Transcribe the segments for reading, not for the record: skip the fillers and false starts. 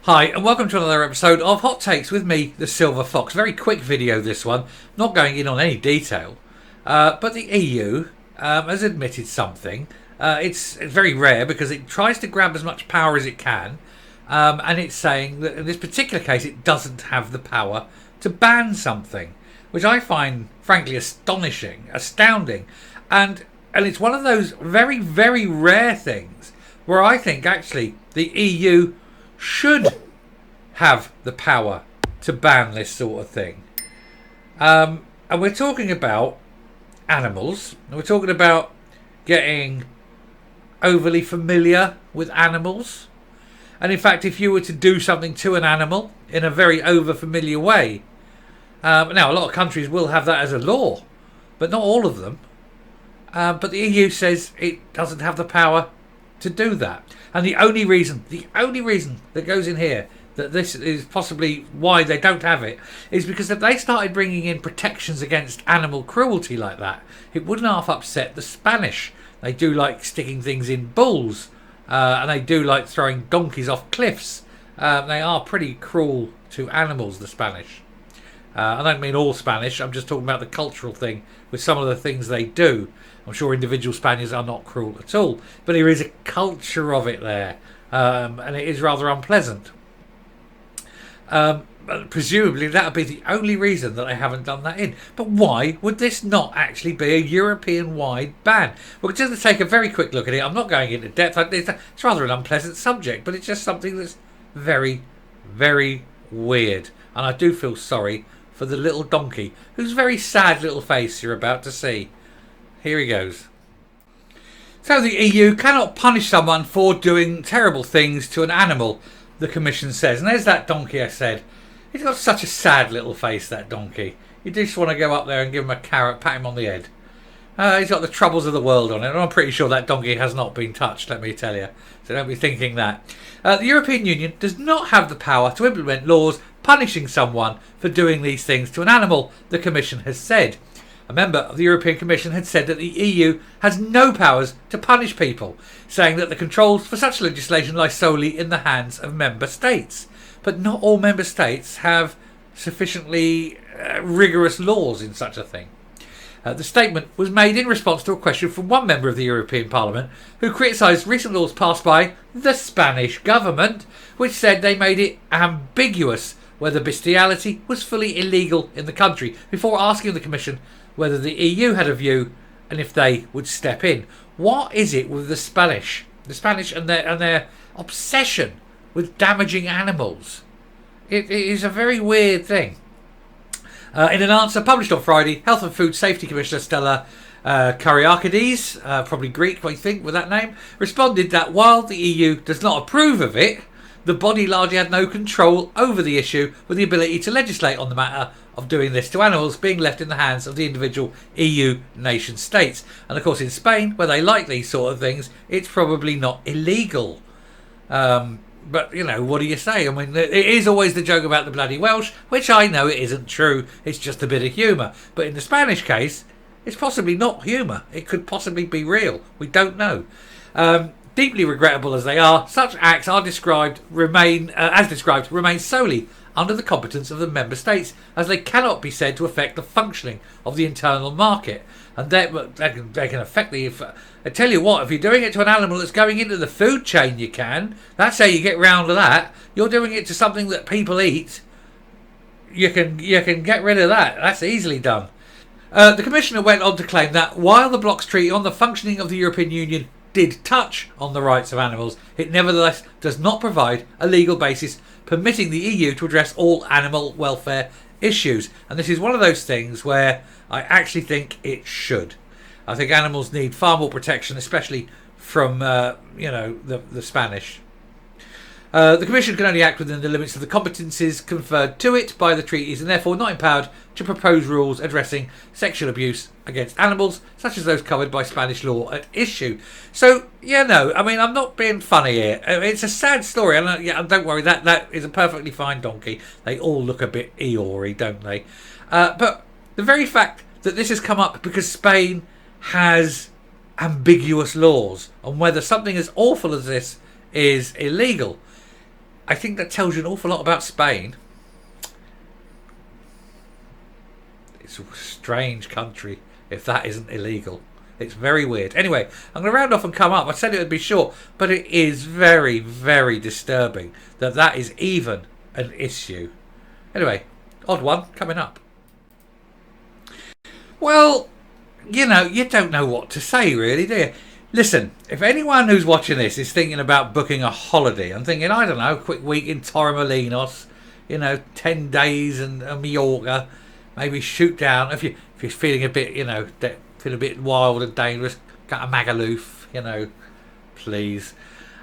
Hi, and welcome to another episode of Hot Takes with me, the Silver Fox. Very quick video, this one, not going in on any detail. But the EU has admitted something. It's very rare because it tries to grab as much power as it can. And it's saying that in this particular case, it doesn't have the power to ban something, which I find, frankly, astounding. And it's one of those very, very rare things where I think, actually, the EU should have the power to ban this sort of thing. And we're talking about animals. And we're talking about getting overly familiar with animals. And in fact, if you were to do something to an animal in a very over-familiar way, now a lot of countries will have that as a law, but not all of them. But the EU says it doesn't have the power to do that. And the only reason that goes in here that this is possibly why they don't have it is because if they started bringing in protections against animal cruelty like that, it wouldn't half upset the Spanish. They do like sticking things in bulls, and they do like throwing donkeys off cliffs. They are pretty cruel to animals, the Spanish. I don't mean all Spanish, I'm just talking about the cultural thing with some of the things they do. I'm sure individual Spaniards are not cruel at all, but there is a culture of it there, and it is rather unpleasant. Presumably that would be the only reason that they haven't done that in. But why would this not actually be a European-wide ban? Well, just to take a very quick look at it, I'm not going into depth. It's rather an unpleasant subject, but it's just something that's very, very weird. And I do feel sorry for the little donkey, whose very sad little face you're about to see. Here he goes. So the EU cannot punish someone for doing terrible things to an animal, the Commission says. And there's that donkey I said. He's got such a sad little face, that donkey. You just want to go up there and give him a carrot, pat him on the head. He's got the troubles of the world on it, and I'm pretty sure that donkey has not been touched, let me tell you. So don't be thinking that. The European Union does not have the power to implement laws punishing someone for doing these things to an animal, the Commission has said. A member of the European Commission had said that the EU has no powers to punish people, saying that the controls for such legislation lie solely in the hands of member states. But not all member states have sufficiently rigorous laws in such a thing. The statement was made in response to a question from one member of the European Parliament who criticised recent laws passed by the Spanish government, which said they made it ambiguous whether bestiality was fully illegal in the country, before asking the Commission whether the EU had a view and if they would step in. What is it with the Spanish? The Spanish and their obsession with damaging animals. It is a very weird thing. In an answer published on Friday, Health and Food Safety Commissioner Stella Kyriakides, probably Greek, I think, with that name, responded that while the EU does not approve of it, the body largely had no control over the issue, with the ability to legislate on the matter of doing this to animals being left in the hands of the individual EU nation states. And of course in Spain, where they like these sort of things, it's probably not illegal. But, you know, what do you say? I mean, it is always the joke about the bloody Welsh, which I know it isn't true. It's just a bit of humour. But in the Spanish case, it's possibly not humour. It could possibly be real. We don't know. Deeply regrettable as they are, such acts are remain solely under the competence of the member states, as they cannot be said to affect the functioning of the internal market. And they can affect the... I tell you what, if you're doing it to an animal that's going into the food chain, you can. That's how you get round to that. You're doing it to something that people eat. You can get rid of that. That's easily done. The Commissioner went on to claim that while the Bloc's Treaty on the functioning of the European Union did touch on the rights of animals, it nevertheless does not provide a legal basis permitting the EU to address all animal welfare issues. And this is one of those things where I actually think it should. I think animals need far more protection, especially from the Spanish. The Commission can only act within the limits of the competences conferred to it by the treaties, and therefore not empowered to propose rules addressing sexual abuse against animals, such as those covered by Spanish law at issue. So, I mean, I'm not being funny here. It's a sad story, and don't worry, that is a perfectly fine donkey. They all look a bit Eeyore-y, don't they? But the very fact that this has come up because Spain has ambiguous laws on whether something as awful as this is illegal I think that tells you an awful lot about Spain. It's a strange country if that isn't illegal. It's very weird. Anyway, I'm going to round off and come up. I said it would be short, but it is very, very disturbing that that is even an issue. Anyway, odd one coming up. Well, you know, you don't know what to say really, do you? Listen, if anyone who's watching this is thinking about booking a holiday, I'm thinking, I don't know, a quick week in Torremolinos, 10 days in Mallorca, maybe shoot down. If you're feeling a bit, feel a bit wild and dangerous, go to Magaluf, please.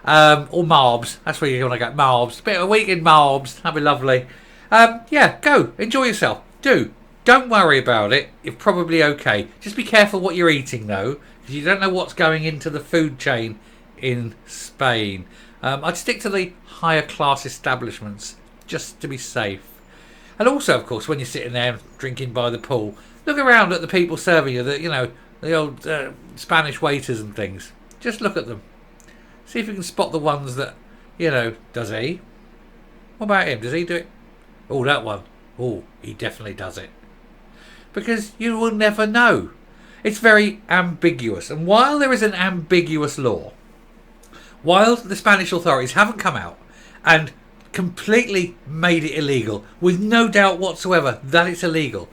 Or Marbs, that's where you want to go, Marbs. A week in Marbs, that'd be lovely. Yeah, go, enjoy yourself. Don't worry about it, you're probably okay. Just be careful what you're eating though, because you don't know what's going into the food chain in Spain. I'd stick to the higher class establishments, just to be safe. And also, of course, when you're sitting there drinking by the pool, look around at the people serving you, the old Spanish waiters and things. Just look at them. See if you can spot the ones that, does he? What about him? Does he do it? Oh, that one. Oh, he definitely does it. Because you will never know. It's very ambiguous. And while there is an ambiguous law, while the Spanish authorities haven't come out and completely made it illegal, with no doubt whatsoever that it's illegal,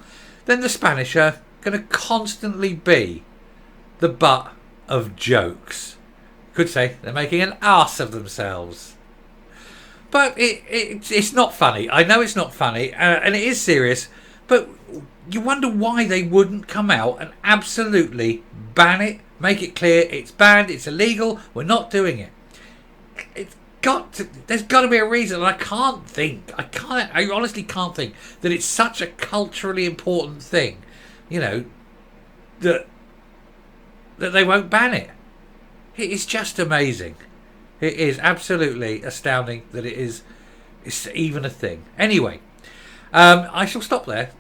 then the Spanish are going to constantly be the butt of jokes. Could say they're making an arse of themselves. But it's not funny. I know it's not funny, and it is serious, but you wonder why they wouldn't come out and absolutely ban it, make it clear it's banned, it's illegal, we're not doing it. There's got to be a reason, and I honestly can't think that it's such a culturally important thing, that they won't ban it. It is just amazing. It is absolutely astounding that it's even a thing. Anyway, I shall stop there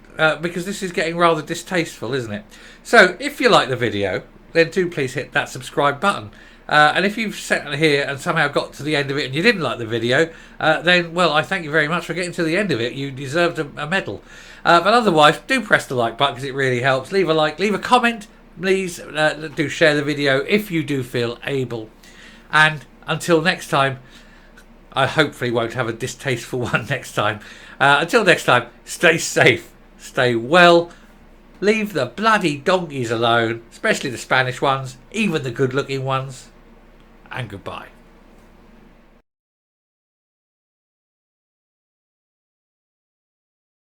because this is getting rather distasteful, isn't it? So if you like the video, then do please hit that subscribe button. And if you've sat here and somehow got to the end of it and you didn't like the video, then, well, I thank you very much for getting to the end of it. You deserved a medal. But otherwise, do press the like button because it really helps. Leave a like, leave a comment. Please do share the video if you do feel able. And until next time, I hopefully won't have a distasteful one next time. Until next time, stay safe, stay well, leave the bloody donkeys alone, especially the Spanish ones, even the good looking ones, and goodbye.